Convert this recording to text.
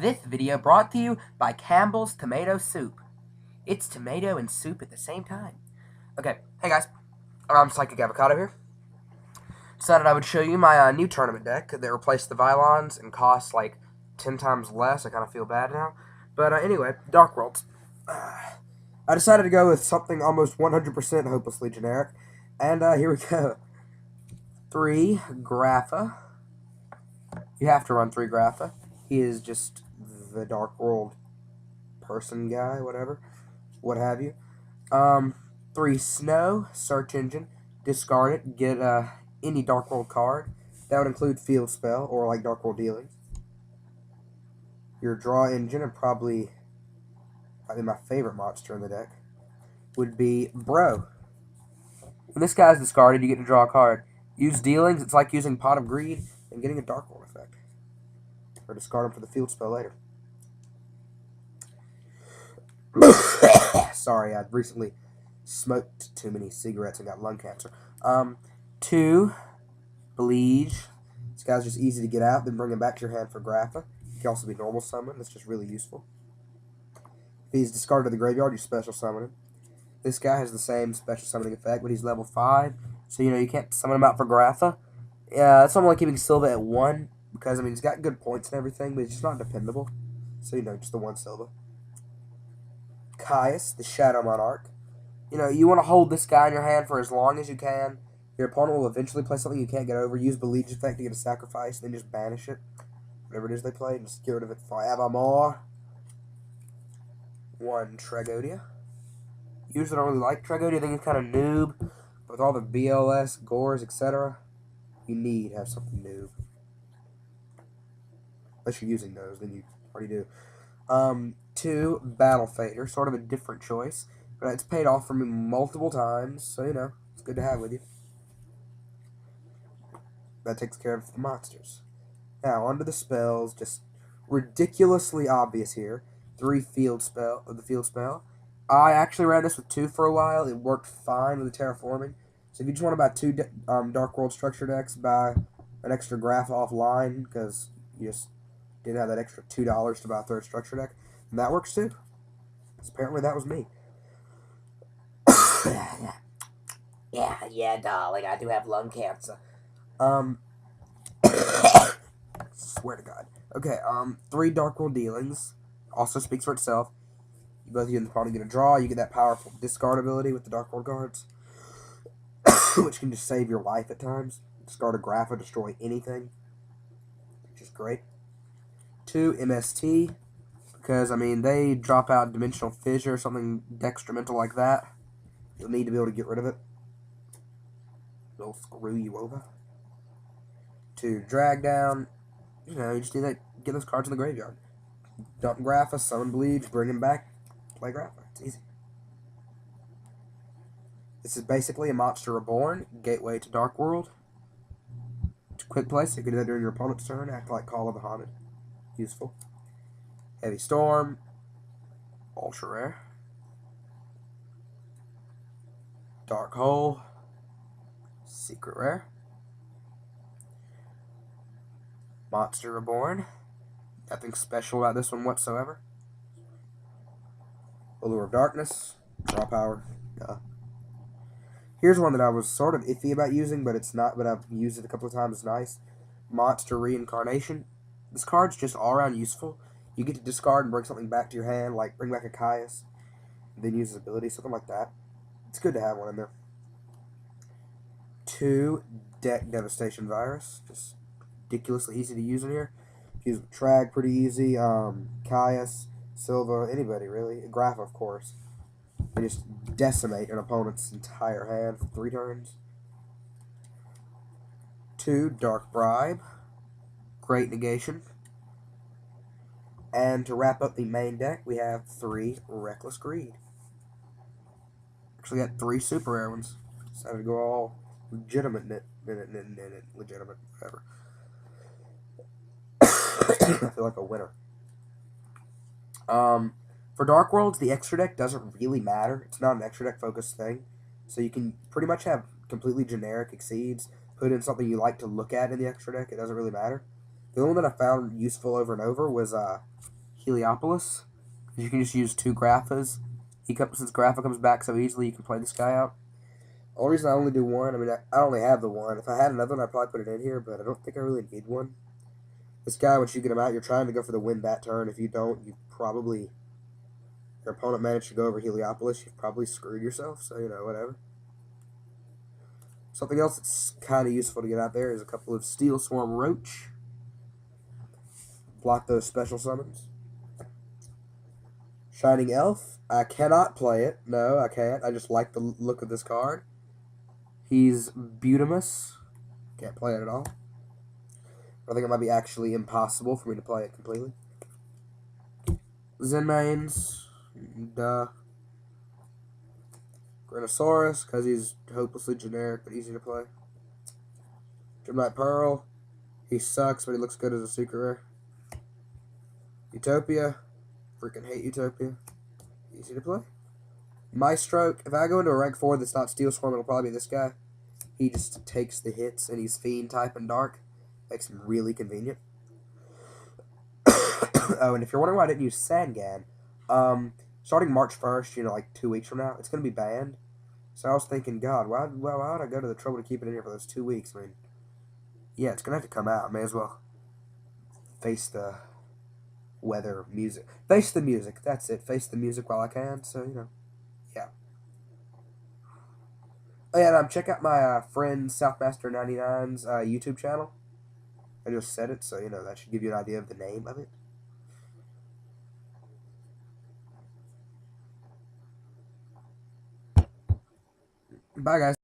This video brought to you by Campbell's Tomato Soup. It's tomato and soup at the same time. Okay, hey guys, I'm Psychic Avocado here. Decided I would show you my new tournament deck that replaced the Vylons and costs like 10 times less. I kind of feel bad now. But anyway, Dark Worlds. I decided to go with something almost 100% hopelessly generic. And here we go. 3 Grapha. You have to run 3 Grapha. He is just the Dark World person guy, whatever. What have you. 3 Snow, search engine. Discard it, get any Dark World card. That would include Field Spell, or like Dark World Dealings. Your draw engine, and probably my favorite monster in the deck, would be Bro. When this guy's discarded, you get to draw a card. Use Dealings, it's like using Pot of Greed and getting a Dark World effect. Or discard him for the Field Spell later. Sorry, I'd recently smoked too many cigarettes and got lung cancer. 2 Bleed. This guy's just easy to get out, then bring him back to your hand for Grapha. He can also be normal summon. That's just really useful. If he's discarded to the graveyard, you special summon him. This guy has the same special summoning effect, but he's level 5, so you can't summon him out for Grapha. Yeah, that's why I'm only keeping Silva at 1, because he's got good points and everything, but he's just not dependable. So just the 1 Silva. Caius, the Shadow Monarch. You want to hold this guy in your hand for as long as you can. Your opponent will eventually play something you can't get over. Use Beleach effect to get a sacrifice, then just banish it. Whatever it is they play, just get rid of it forevermore. 1 Tragodia. Usually don't really like Tragodia. I think it's kind of noob. But with all the BLS, Gores, etc., you need to have something noob. Unless you're using those, then you already do. 2 Battle Fader. Sort of a different choice. But it's paid off for me multiple times, so it's good to have with you. That takes care of the monsters. Now, onto the spells. Just ridiculously obvious here. 3 Field Spell of the Field Spell. I actually ran this with 2 for a while. It worked fine with the Terraforming. So if you just want to buy 2 Dark World Structure decks, buy an extra Graph offline, because you just didn't have that extra $2 to buy a 3rd Structure deck. And that works too. Because apparently that was me. Yeah, darling, I do have lung cancer. Swear to God. Okay, 3 Dark World Dealings. Also speaks for itself. Both you and the opponent get a draw. You get that powerful discard ability with the Dark World cards, which can just save your life at times. Discard a Grapha, destroy anything, which is great. 2 MST, because, they drop out Dimensional Fissure or something detrimental like that. You'll need to be able to get rid of it. They'll screw you over. 2 Drag Down. You just need to get those cards in the graveyard. Dump Grapha, summon Bleach, bring him back, play Grapha. It's easy. This is basically a Monster Reborn, gateway to Dark World. It's a quick place. You can do that during your opponent's turn. Act like Call of the Haunted. Useful. Heavy Storm. Ultra Rare. Dark Hole. Secret Rare. Monster Reborn. Nothing special about this one whatsoever. Allure of Darkness. Draw power. Here's one that I was sort of iffy about using, but it's not. But I've used it a couple of times. It's nice. Monster Reincarnation. This card's just all around useful. You get to discard and bring something back to your hand, like bring back a Caius, and then use his ability, something like that. It's good to have one in there. 2 Deck Devastation Virus. Just ridiculously easy to use in here. Use Trag pretty easy. Caius, Silva, anybody really. Graph, of course. And just decimate an opponent's entire hand for 3 turns. 2 Dark Bribe. Great negation. And to wrap up the main deck, we have 3 Reckless Greed. Actually got 3 super rare ones. Decided to go all legitimate, whatever. I feel like a winner. For Dark Worlds, the extra deck doesn't really matter. It's not an extra deck focused thing. So you can pretty much have completely generic Exceeds, put in something you like to look at in the extra deck. It doesn't really matter. The only one that I found useful over and over was Heliopolis. You can just use 2 Graphas. Since Grapha comes back so easily, you can play this guy out. The only reason I only do one, I mean, I only have the one. If I had another one, I'd probably put it in here, but I don't think I really need one. This guy, once you get him out, you're trying to go for the win that turn. If you don't, your opponent managed to go over Heliopolis, you've probably screwed yourself, so, whatever. Something else that's kind of useful to get out there is a couple of Steel Swarm Roach. Block those special summons. Shining Elf. I cannot play it. No, I can't. I just like the look of this card. He's Butamus. Can't play it at all. I think it might be actually impossible for me to play it completely. Zenmaines. Duh. Granosaurus, because he's hopelessly generic but easy to play. Gemini Pearl. He sucks, but he looks good as a secret rare. Utopia. Freaking hate Utopia. Easy to play. Maestroke. If I go into a rank 4 that's not Steel Swarm, it'll probably be this guy. He just takes the hits, and he's Fiend type and Dark. Makes him really convenient. Oh, and if you're wondering why I didn't use Sangan, starting March 1st, like 2 weeks from now, it's going to be banned. So I was thinking, God, why would I go to the trouble to keep it in here for those 2 weeks? I mean, yeah, it's going to have to come out. May as well face the weather, music. Face the music, that's it. Face the music while I can, so, yeah. Oh, yeah, and check out my friend Southmaster99's YouTube channel. I just said it, so, that should give you an idea of the name of it. Bye, guys.